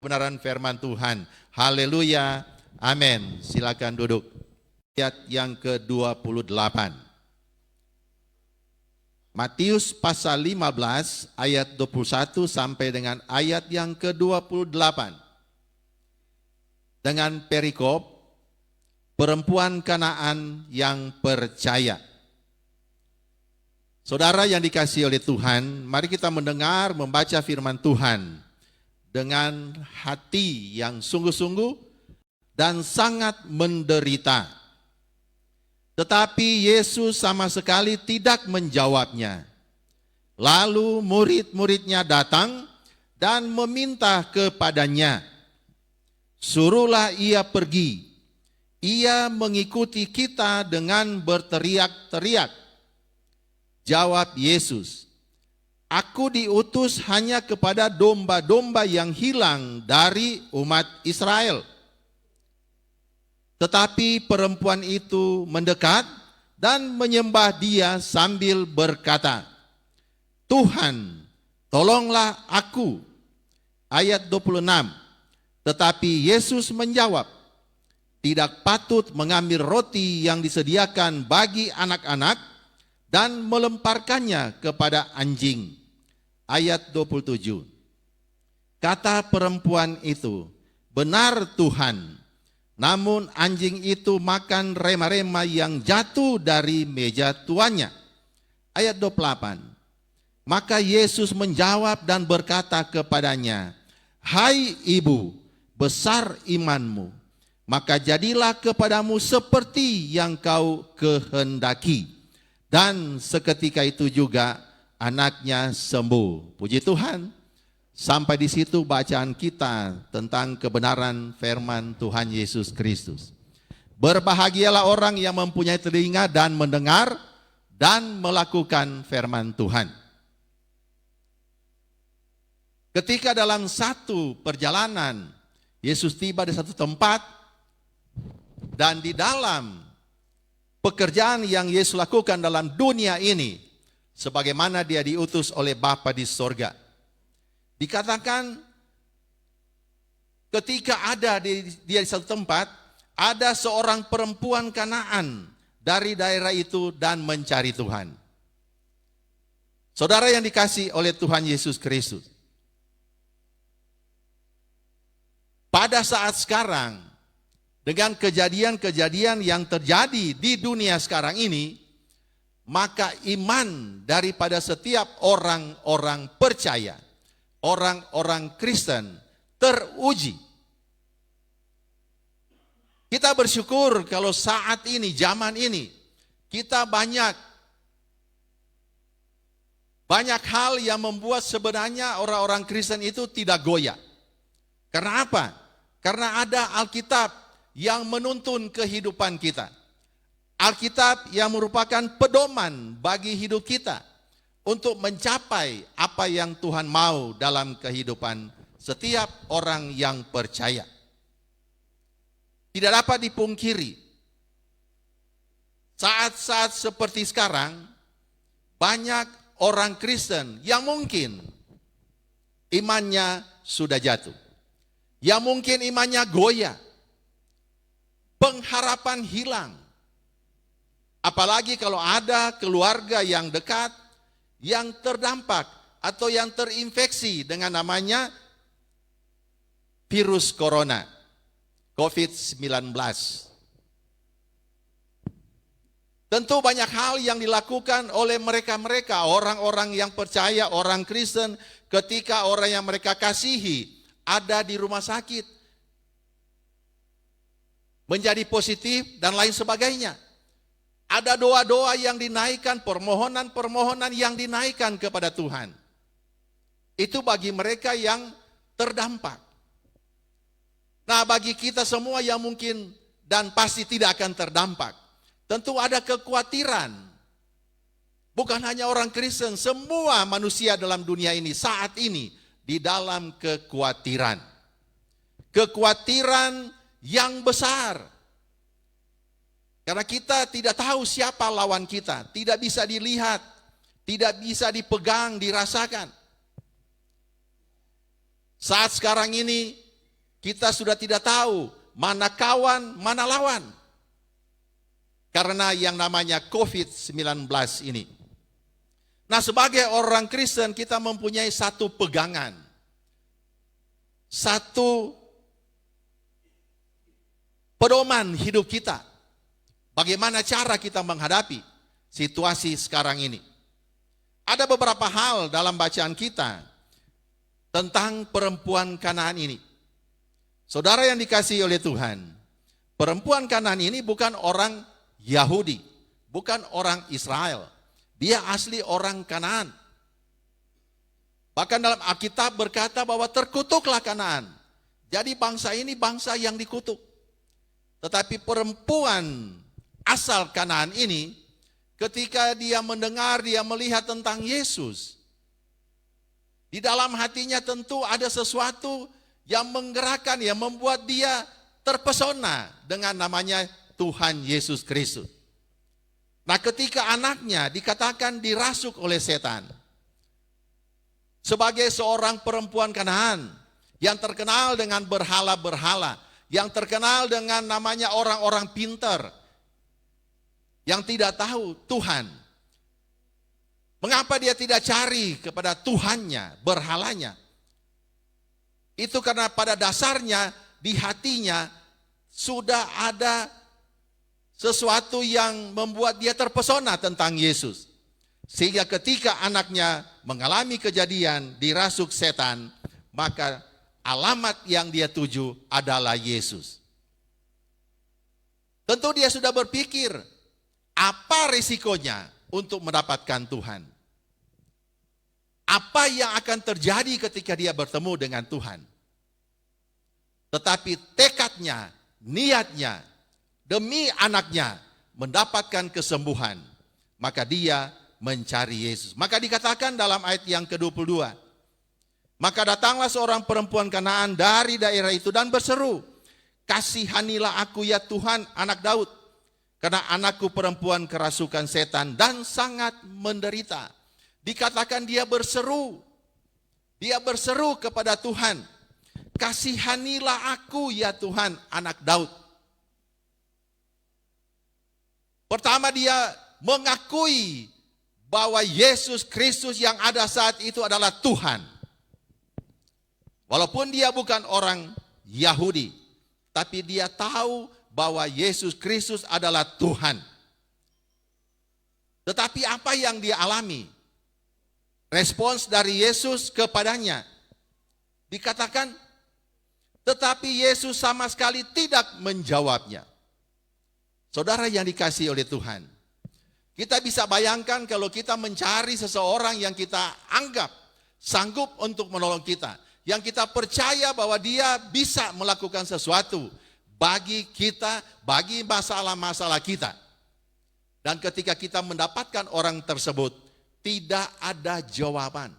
Kebenaran firman Tuhan. Haleluya. Amin. Silakan duduk. Ayat yang ke-28. Matius pasal 15 ayat 21 sampai dengan ayat yang ke-28. Dengan perikop perempuan Kanaan yang percaya. Saudara yang dikasihi oleh Tuhan, mari kita mendengar membaca firman Tuhan dengan hati yang sungguh-sungguh dan sangat menderita. Tetapi Yesus sama sekali tidak menjawabnya. Lalu murid-muridnya datang dan meminta kepadanya, "Suruhlah ia pergi. Ia mengikuti kita dengan berteriak-teriak." Jawab Yesus, "Aku diutus hanya kepada domba-domba yang hilang dari umat Israel." Tetapi perempuan itu mendekat dan menyembah dia sambil berkata, "Tuhan, tolonglah aku." Ayat 26. Tetapi Yesus menjawab, "Tidak patut mengambil roti yang disediakan bagi anak-anak dan melemparkannya kepada anjing." Ayat 27. Kata perempuan itu, "Benar Tuhan, namun anjing itu makan rema-rema yang jatuh dari meja tuannya." Ayat 28. Maka Yesus menjawab dan berkata kepadanya, "Hai ibu, besar imanmu, maka jadilah kepadamu seperti yang kau kehendaki." Dan seketika itu juga anaknya sembuh. Puji Tuhan. Sampai di situ bacaan kita tentang kebenaran firman Tuhan Yesus Kristus. Berbahagialah orang yang mempunyai telinga dan mendengar dan melakukan firman Tuhan. Ketika dalam satu perjalanan Yesus tiba di satu tempat, dan di dalam pekerjaan yang Yesus lakukan dalam dunia ini, sebagaimana dia diutus oleh Bapa di sorga. Dikatakan ketika ada dia di satu tempat, ada seorang perempuan Kanaan dari daerah itu dan mencari Tuhan. Saudara yang dikasihi oleh Tuhan Yesus Kristus, pada saat sekarang, dengan kejadian-kejadian yang terjadi di dunia sekarang ini, maka iman daripada setiap orang-orang percaya, orang-orang Kristen teruji. Kita bersyukur kalau saat ini, zaman ini, kita banyak hal yang membuat sebenarnya orang-orang Kristen itu tidak goyah. Karena apa? Karena ada Alkitab yang menuntun kehidupan kita. Alkitab yang merupakan pedoman bagi hidup kita untuk mencapai apa yang Tuhan mau dalam kehidupan setiap orang yang percaya. Tidak dapat dipungkiri, saat-saat seperti sekarang, banyak orang Kristen yang mungkin imannya sudah jatuh, yang mungkin imannya goyah, pengharapan hilang. Apalagi kalau ada keluarga yang dekat yang terdampak atau yang terinfeksi dengan namanya virus corona, COVID-19. Tentu banyak hal yang dilakukan oleh mereka-mereka, orang-orang yang percaya, orang Kristen, ketika orang yang mereka kasihi ada di rumah sakit, menjadi positif dan lain sebagainya. Ada doa-doa yang dinaikkan, permohonan-permohonan yang dinaikkan kepada Tuhan. Itu bagi mereka yang terdampak. Nah, bagi kita semua yang mungkin dan pasti tidak akan terdampak, tentu ada kekhawatiran. Bukan hanya orang Kristen, semua manusia dalam dunia ini saat ini di dalam kekhawatiran. Kekhawatiran yang besar. Karena kita tidak tahu siapa lawan kita, tidak bisa dilihat, tidak bisa dipegang, dirasakan. Saat sekarang ini kita sudah tidak tahu mana kawan, mana lawan. Karena yang namanya COVID-19 ini. Nah, sebagai orang Kristen kita mempunyai satu pegangan. Satu pedoman hidup kita. Bagaimana cara kita menghadapi situasi sekarang ini. Ada beberapa hal dalam bacaan kita tentang perempuan Kanaan ini. Saudara yang dikasihi oleh Tuhan, perempuan Kanaan ini bukan orang Yahudi, bukan orang Israel. Dia asli orang Kanaan. Bahkan dalam Alkitab berkata bahwa terkutuklah Kanaan. Jadi bangsa ini bangsa yang dikutuk. Tetapi perempuan asal Kanaan ini, ketika dia mendengar, dia melihat tentang Yesus, di dalam hatinya tentu ada sesuatu yang menggerakkan, yang membuat dia terpesona dengan namanya Tuhan Yesus Kristus. Nah, ketika anaknya dikatakan dirasuk oleh setan, sebagai seorang perempuan Kanaan yang terkenal dengan berhala-berhala, yang terkenal dengan namanya orang-orang pintar, yang tidak tahu Tuhan. Mengapa dia tidak cari kepada Tuhannya, berhalanya? Itu karena pada dasarnya di hatinya sudah ada sesuatu yang membuat dia terpesona tentang Yesus. Sehingga ketika anaknya mengalami kejadian dirasuk setan, maka alamat yang dia tuju adalah Yesus. Tentu dia sudah berpikir, apa risikonya untuk mendapatkan Tuhan? Apa yang akan terjadi ketika dia bertemu dengan Tuhan? Tetapi tekadnya, niatnya, demi anaknya mendapatkan kesembuhan, maka dia mencari Yesus. Maka dikatakan dalam ayat yang ke-22, maka datanglah seorang perempuan Kanaan dari daerah itu dan berseru, kasihanilah aku ya Tuhan, anak Daud, karena anakku perempuan kerasukan setan dan sangat menderita. Dikatakan dia berseru kepada Tuhan, kasihanilah aku ya Tuhan, anak Daud. Pertama dia mengakui bahwa Yesus Kristus yang ada saat itu adalah Tuhan. Walaupun dia bukan orang Yahudi, tapi dia tahu bahwa Yesus Kristus adalah Tuhan. Tetapi apa yang dia alami? Respons dari Yesus kepadanya. Dikatakan, tetapi Yesus sama sekali tidak menjawabnya. Saudara yang dikasihi oleh Tuhan, kita bisa bayangkan kalau kita mencari seseorang yang kita anggap sanggup untuk menolong kita, yang kita percaya bahwa dia bisa melakukan sesuatu bagi kita, bagi masalah-masalah kita. Dan ketika kita mendapatkan orang tersebut, tidak ada jawaban.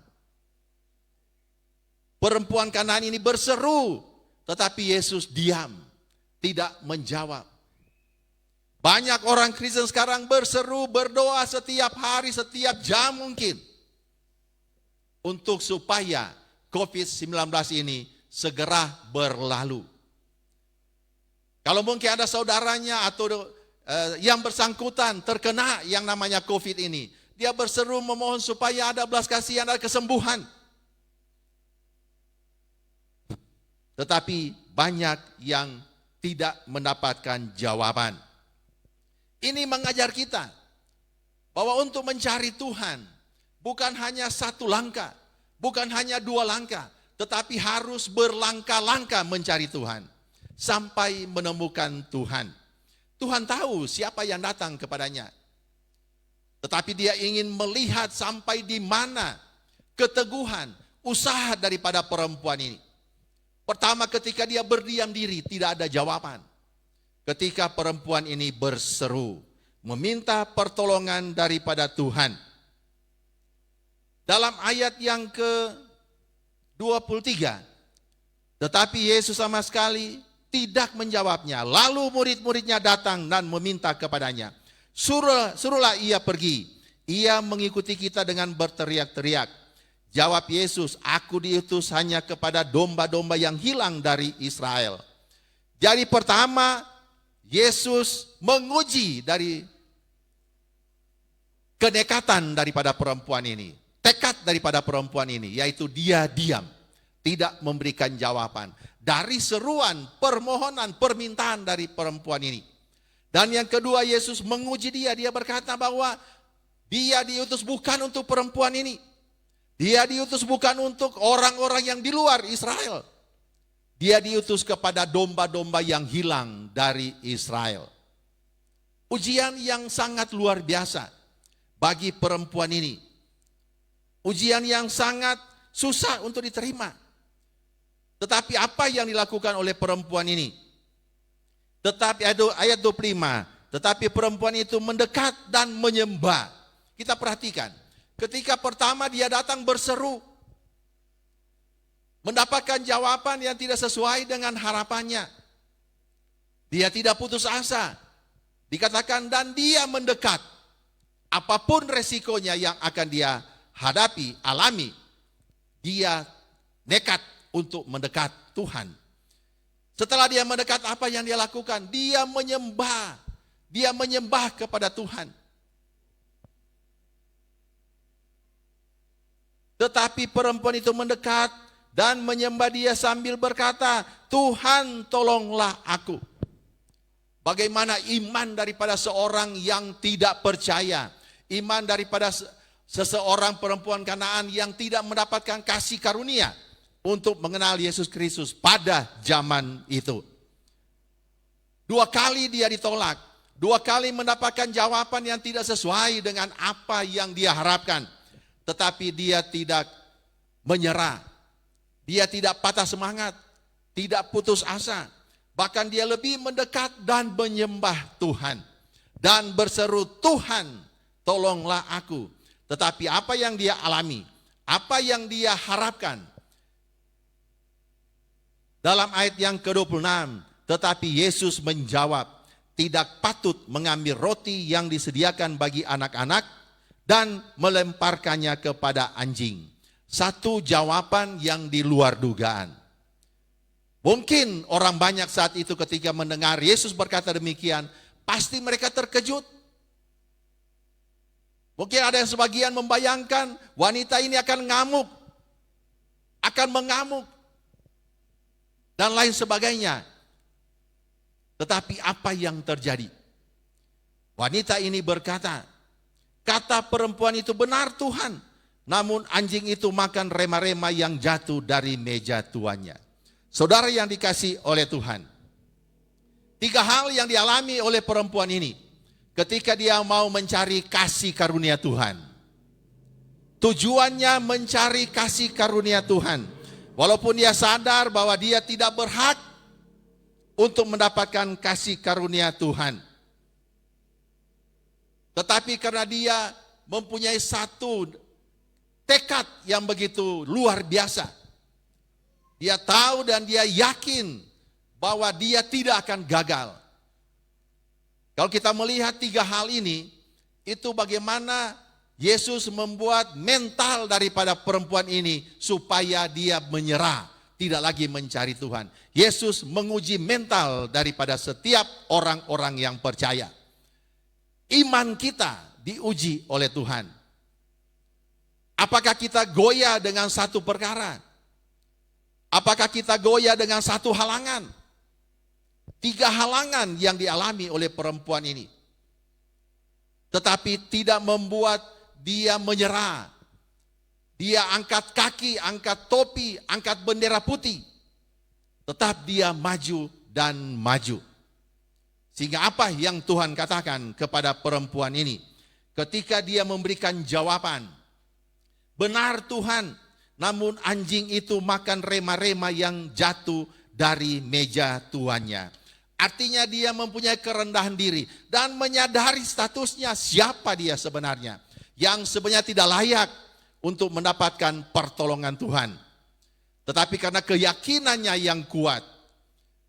Perempuan Kanaan ini berseru, tetapi Yesus diam, tidak menjawab. Banyak orang Kristen sekarang berseru, berdoa setiap hari, setiap jam mungkin, untuk supaya COVID-19 ini segera berlalu. Kalau mungkin ada saudaranya atau yang bersangkutan terkena yang namanya COVID ini, dia berseru memohon supaya ada belas kasihan, ada kesembuhan. Tetapi banyak yang tidak mendapatkan jawaban. Ini mengajar kita bahwa untuk mencari Tuhan bukan hanya satu langkah, bukan hanya dua langkah, tetapi harus berlangkah-langkah mencari Tuhan sampai menemukan Tuhan. Tuhan tahu siapa yang datang kepadanya, tetapi dia ingin melihat sampai di mana keteguhan, usaha daripada perempuan ini. Pertama, ketika dia berdiam diri, tidak ada jawaban. Ketika perempuan ini berseru, meminta pertolongan daripada Tuhan. Dalam ayat yang ke-23, tetapi Yesus sama sekali tidak menjawabnya. Lalu murid-muridnya datang dan meminta kepadanya, suruhlah ia pergi. Ia mengikuti kita dengan berteriak-teriak, Jawab Yesus, aku diutus hanya kepada domba-domba yang hilang dari Israel. Jadi pertama, Yesus menguji dari kenekatan daripada perempuan ini. Tekad daripada perempuan ini, yaitu dia diam. Tidak memberikan jawaban. Dari seruan, permohonan, permintaan dari perempuan ini. Dan yang kedua, Yesus menguji dia. Dia berkata bahwa dia diutus bukan untuk perempuan ini. Dia diutus bukan untuk orang-orang yang di luar Israel. Dia diutus kepada domba-domba yang hilang dari Israel. Ujian yang sangat luar biasa bagi perempuan ini. Ujian yang sangat susah untuk diterima. Tetapi apa yang dilakukan oleh perempuan ini? Tetapi ayat 25, tetapi perempuan itu mendekat dan menyembah. Kita perhatikan. Ketika pertama dia datang berseru, mendapatkan jawaban yang tidak sesuai dengan harapannya. Dia tidak putus asa. Dikatakan dan dia mendekat. Apapun resikonya yang akan dia hadapi, alami, dia nekat untuk mendekat Tuhan. Setelah dia mendekat, apa yang dia lakukan? Dia menyembah. Dia menyembah kepada Tuhan. Tetapi perempuan itu mendekat dan menyembah dia sambil berkata, Tuhan tolonglah aku. Bagaimana iman daripada seorang yang tidak percaya. Iman daripada seseorang perempuan Kanaan yang tidak mendapatkan kasih karunia untuk mengenal Yesus Kristus pada zaman itu. 2 kali dia ditolak. 2 kali mendapatkan jawaban yang tidak sesuai dengan apa yang dia harapkan. Tetapi dia tidak menyerah. Dia tidak patah semangat. Tidak putus asa. Bahkan dia lebih mendekat dan menyembah Tuhan. Dan berseru, Tuhan tolonglah aku. Tetapi apa yang dia alami? Apa yang dia harapkan? Dalam ayat yang ke-26, tetapi Yesus menjawab, tidak patut mengambil roti yang disediakan bagi anak-anak dan melemparkannya kepada anjing. Satu jawaban yang di luar dugaan. Mungkin orang banyak saat itu ketika mendengar Yesus berkata demikian, pasti mereka terkejut. Mungkin ada yang sebagian membayangkan wanita ini akan ngamuk, akan mengamuk, dan lain sebagainya. Tetapi apa yang terjadi? Wanita ini berkata, kata perempuan itu benar Tuhan, namun anjing itu makan rema-rema yang jatuh dari meja tuannya. Saudara yang dikasih oleh Tuhan, 3 hal yang dialami oleh perempuan ini ketika dia mau mencari kasih karunia Tuhan. Tujuannya mencari kasih karunia Tuhan. Walaupun dia sadar bahwa dia tidak berhak untuk mendapatkan kasih karunia Tuhan. Tetapi karena dia mempunyai satu tekad yang begitu luar biasa. Dia tahu dan dia yakin bahwa dia tidak akan gagal. Kalau kita melihat 3 hal ini, itu bagaimana Yesus membuat mental daripada perempuan ini supaya dia menyerah, tidak lagi mencari Tuhan. Yesus menguji mental daripada setiap orang-orang yang percaya. Iman kita diuji oleh Tuhan. Apakah kita goyah dengan satu perkara? Apakah kita goyah dengan satu halangan? 3 halangan yang dialami oleh perempuan ini. Tetapi tidak membuat dia menyerah. Dia angkat kaki, angkat topi, angkat bendera putih. Tetap dia maju dan maju. Sehingga apa yang Tuhan katakan kepada perempuan ini? Ketika dia memberikan jawaban, benar Tuhan, namun anjing itu makan rema-rema yang jatuh dari meja tuannya. Artinya dia mempunyai kerendahan diri dan menyadari statusnya siapa dia sebenarnya. Yang sebenarnya tidak layak untuk mendapatkan pertolongan Tuhan. Tetapi karena keyakinannya yang kuat,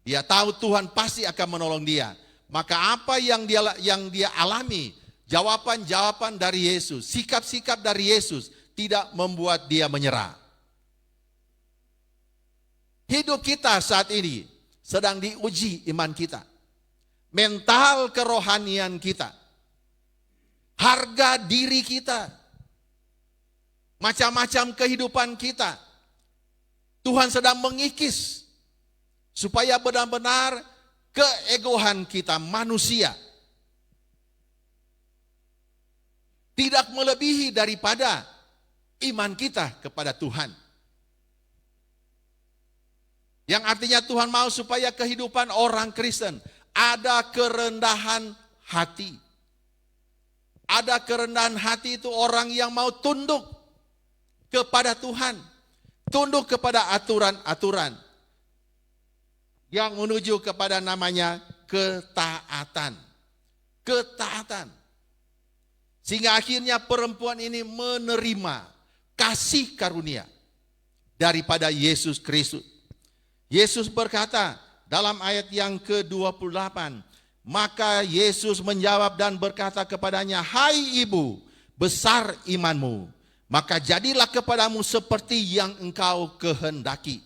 dia tahu Tuhan pasti akan menolong dia. Maka apa yang dia alami, jawaban-jawaban dari Yesus, sikap-sikap dari Yesus, tidak membuat dia menyerah. Hidup kita saat ini sedang diuji iman kita, mental kerohanian kita, harga diri kita, macam-macam kehidupan kita. Tuhan sedang mengikis supaya benar-benar keegoan kita manusia tidak melebihi daripada iman kita kepada Tuhan. Yang artinya Tuhan mau supaya kehidupan orang Kristen ada kerendahan hati. Ada kerendahan hati itu orang yang mau tunduk kepada Tuhan. Tunduk kepada aturan-aturan yang menuju kepada namanya ketaatan. Ketaatan. Sehingga akhirnya perempuan ini menerima kasih karunia daripada Yesus Kristus. Yesus berkata dalam ayat yang ke-28, maka Yesus menjawab dan berkata kepadanya, hai ibu, besar imanmu, maka jadilah kepadamu seperti yang engkau kehendaki.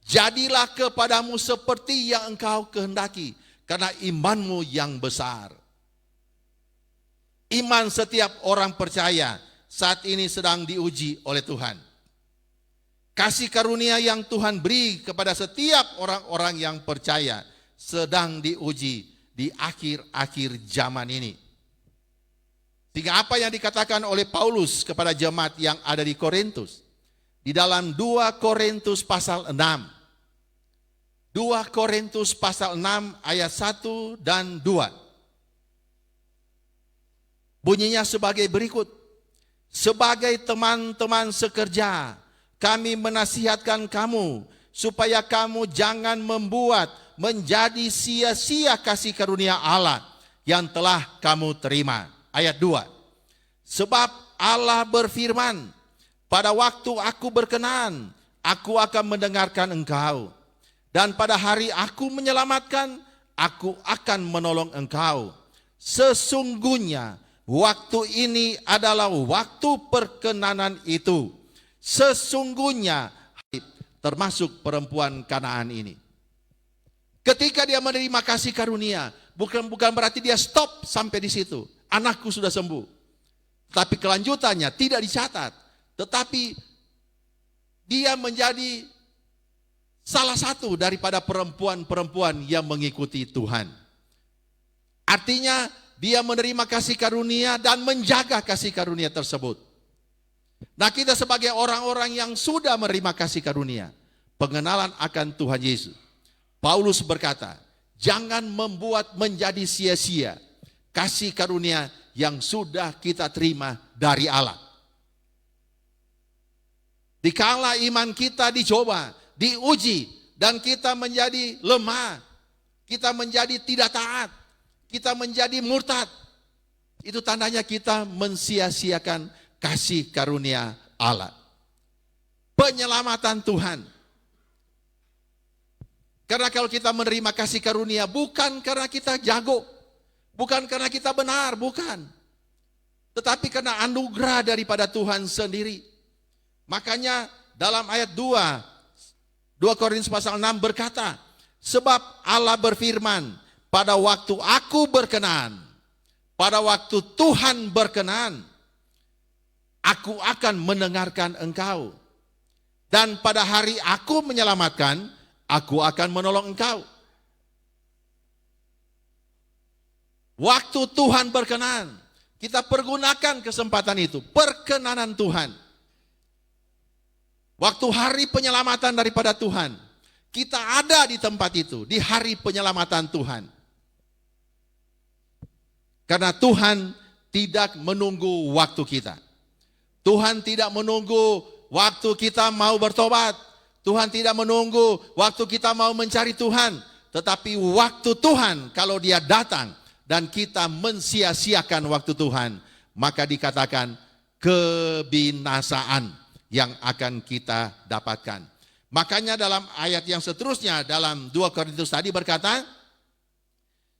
Jadilah kepadamu seperti yang engkau kehendaki, karena imanmu yang besar. Iman setiap orang percaya saat ini sedang diuji oleh Tuhan. Kasih karunia yang Tuhan beri kepada setiap orang-orang yang percaya sedang diuji di akhir-akhir zaman ini. Sehingga apa yang dikatakan oleh Paulus kepada jemaat yang ada di Korintus, di dalam 2 Korintus pasal 6. 2 Korintus pasal 6 ayat 1 dan 2. Bunyinya sebagai berikut. Sebagai teman-teman sekerja, kami menasihatkan kamu supaya kamu jangan membuat menjadi sia-sia kasih karunia Allah yang telah kamu terima. Ayat 2. Sebab Allah berfirman, pada waktu aku berkenan, aku akan mendengarkan engkau. Dan pada hari aku menyelamatkan, aku akan menolong engkau. Sesungguhnya waktu ini adalah waktu perkenanan itu. Sesungguhnya, termasuk perempuan Kanaan ini. Ketika dia menerima kasih karunia, bukan berarti dia stop sampai di situ. Anakku sudah sembuh. Tapi kelanjutannya tidak dicatat. Tetapi dia menjadi salah satu daripada perempuan-perempuan yang mengikuti Tuhan. Artinya dia menerima kasih karunia dan menjaga kasih karunia tersebut. Nah, kita sebagai orang-orang yang sudah menerima kasih karunia, pengenalan akan Tuhan Yesus, Paulus berkata, jangan membuat menjadi sia-sia kasih karunia yang sudah kita terima dari Allah. Dikala iman kita dicoba, diuji, dan kita menjadi lemah, kita menjadi tidak taat, kita menjadi murtad, itu tandanya kita mensia-siakan kasih karunia Allah. Penyelamatan Tuhan. Karena kalau kita menerima kasih karunia bukan karena kita jago, bukan karena kita benar, bukan. Tetapi karena anugerah daripada Tuhan sendiri. Makanya dalam ayat 2 Korintus pasal 6 berkata, sebab Allah berfirman, pada waktu aku berkenan, pada waktu Tuhan berkenan, aku akan mendengarkan engkau. Dan pada hari aku menyelamatkan, aku akan menolong engkau. Waktu Tuhan berkenan, kita pergunakan kesempatan itu, perkenanan Tuhan. Waktu hari penyelamatan daripada Tuhan, kita ada di tempat itu, di hari penyelamatan Tuhan. Karena Tuhan tidak menunggu waktu kita. Tuhan tidak menunggu waktu kita mau bertobat. Tuhan tidak menunggu waktu kita mau mencari Tuhan. Tetapi waktu Tuhan kalau dia datang dan kita mensia-siakan waktu Tuhan, maka dikatakan kebinasaan yang akan kita dapatkan. Makanya dalam ayat yang seterusnya dalam 2 Korintus tadi berkata,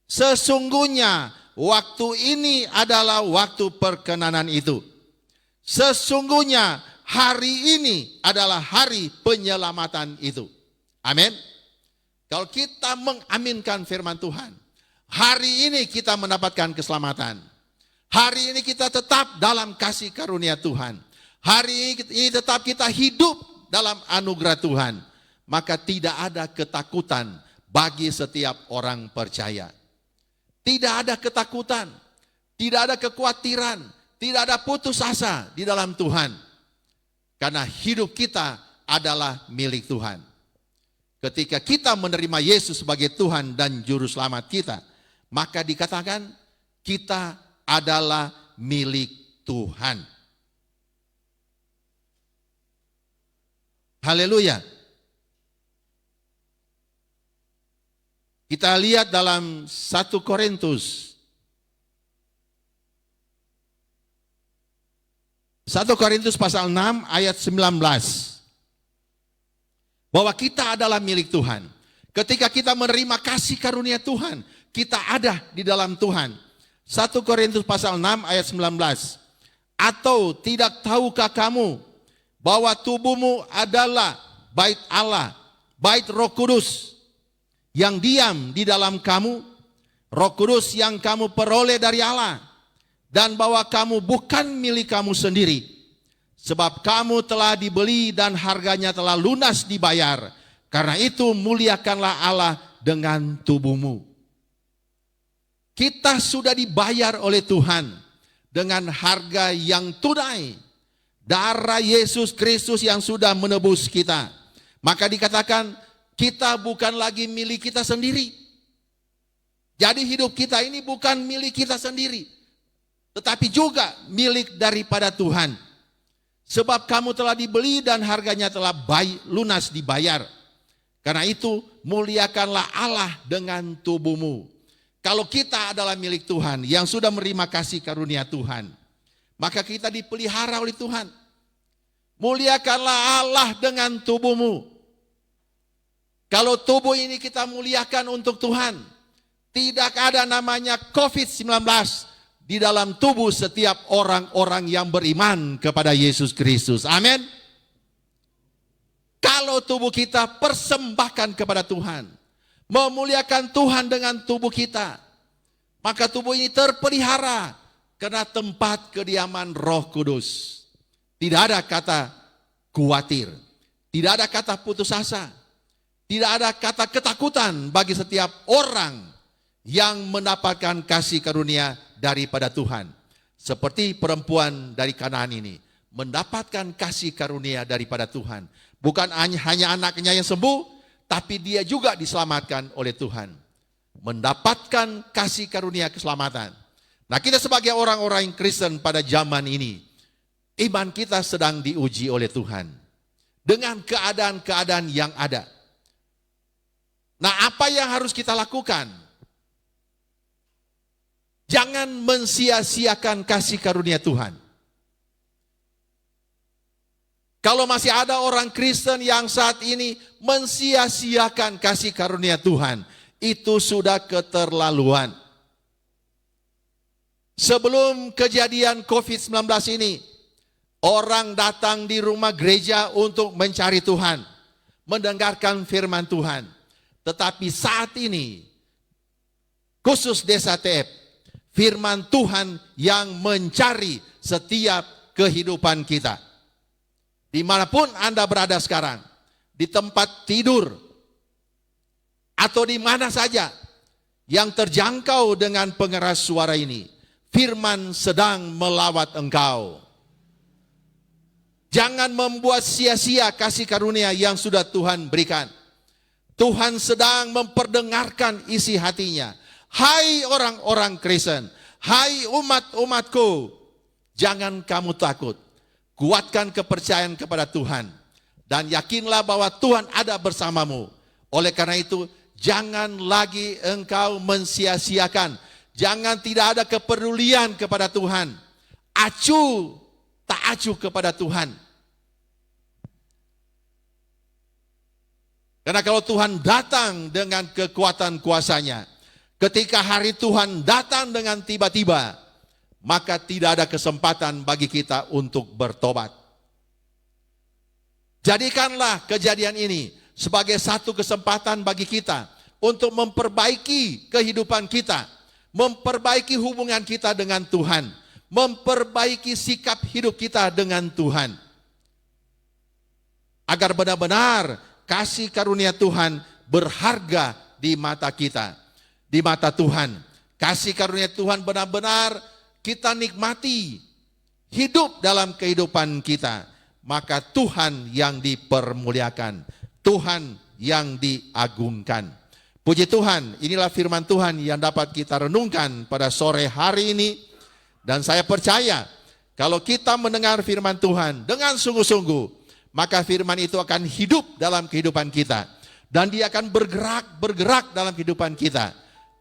sesungguhnya waktu ini adalah waktu perkenanan itu. Sesungguhnya hari ini adalah hari penyelamatan itu. Amin. Kalau kita mengaminkan firman Tuhan, hari ini kita mendapatkan keselamatan. Hari ini kita tetap dalam kasih karunia Tuhan. Hari ini tetap kita hidup dalam anugerah Tuhan. Maka tidak ada ketakutan bagi setiap orang percaya. Tidak ada ketakutan, tidak ada kekhawatiran, tidak ada putus asa di dalam Tuhan. Karena hidup kita adalah milik Tuhan. Ketika kita menerima Yesus sebagai Tuhan dan Juru Selamat kita, maka dikatakan kita adalah milik Tuhan. Haleluya. Kita lihat dalam 1 Korintus. 1 Korintus pasal 6 ayat 19. Bahwa kita adalah milik Tuhan. Ketika kita menerima kasih karunia Tuhan, kita ada di dalam Tuhan. 1 Korintus pasal 6 ayat 19. Atau tidak tahukah kamu bahwa tubuhmu adalah bait Allah, bait Roh Kudus yang diam di dalam kamu, Roh Kudus yang kamu peroleh dari Allah, dan bahwa kamu bukan milik kamu sendiri, sebab kamu telah dibeli dan harganya telah lunas dibayar. Karena itu muliakanlah Allah dengan tubuhmu. Kita sudah dibayar oleh Tuhan dengan harga yang tunai. Darah Yesus Kristus yang sudah menebus kita. Maka dikatakan kita bukan lagi milik kita sendiri. Jadi hidup kita ini bukan milik kita sendiri, tetapi juga milik daripada Tuhan. Sebab kamu telah dibeli dan harganya telah lunas dibayar. Karena itu muliakanlah Allah dengan tubuhmu. Kalau kita adalah milik Tuhan yang sudah menerima kasih karunia Tuhan, maka kita dipelihara oleh Tuhan. Muliakanlah Allah dengan tubuhmu. Kalau tubuh ini kita muliakan untuk Tuhan, tidak ada namanya COVID-19 di dalam tubuh setiap orang-orang yang beriman kepada Yesus Kristus. Amin. Kalau tubuh kita persembahkan kepada Tuhan, memuliakan Tuhan dengan tubuh kita, maka tubuh ini terpelihara karena tempat kediaman Roh Kudus. Tidak ada kata khawatir, tidak ada kata putus asa, tidak ada kata ketakutan bagi setiap orang yang mendapatkan kasih karunia daripada Tuhan. Seperti perempuan dari Kanaan ini mendapatkan kasih karunia daripada Tuhan. Bukan hanya anaknya yang sembuh, tapi dia juga diselamatkan oleh Tuhan. Mendapatkan kasih karunia keselamatan. Nah, kita sebagai orang-orang Kristen pada zaman ini, iman kita sedang diuji oleh Tuhan dengan keadaan-keadaan yang ada. Nah, apa yang harus kita lakukan? Jangan mensia-siakan kasih karunia Tuhan. Kalau masih ada orang Kristen yang saat ini mensia-siakan kasih karunia Tuhan, itu sudah keterlaluan. Sebelum kejadian COVID-19 ini, orang datang di rumah gereja untuk mencari Tuhan, mendengarkan firman Tuhan. Tetapi saat ini, khusus Desa TF, firman Tuhan yang mencari setiap kehidupan kita. Dimanapun Anda berada sekarang, di tempat tidur, atau di mana saja yang terjangkau dengan pengeras suara ini, firman sedang melawat engkau. Jangan membuat sia-sia kasih karunia yang sudah Tuhan berikan. Tuhan sedang memperdengarkan isi hatinya. Hai orang-orang Kristen, hai umat-umatku, jangan kamu takut. Kuatkan kepercayaan kepada Tuhan. Dan yakinlah bahwa Tuhan ada bersamamu. Oleh karena itu, jangan lagi engkau mensia-siakan. Jangan tidak ada kepedulian kepada Tuhan. Acuh, tak acuh kepada Tuhan. Karena kalau Tuhan datang dengan kekuatan kuasanya, ketika hari Tuhan datang dengan tiba-tiba, maka tidak ada kesempatan bagi kita untuk bertobat. Jadikanlah kejadian ini sebagai satu kesempatan bagi kita untuk memperbaiki kehidupan kita, memperbaiki hubungan kita dengan Tuhan, memperbaiki sikap hidup kita dengan Tuhan. Agar benar-benar kasih karunia Tuhan berharga di mata kita, di mata Tuhan. Kasih karunia Tuhan benar-benar kita nikmati, hidup dalam kehidupan kita. Maka Tuhan yang dipermuliakan, Tuhan yang diagungkan. Puji Tuhan, inilah firman Tuhan yang dapat kita renungkan pada sore hari ini. Dan saya percaya, kalau kita mendengar firman Tuhan dengan sungguh-sungguh, maka firman itu akan hidup dalam kehidupan kita. Dan dia akan bergerak dalam kehidupan kita.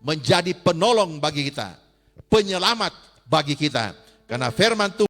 Menjadi penolong bagi kita, penyelamat bagi kita. Karena firman Tuhan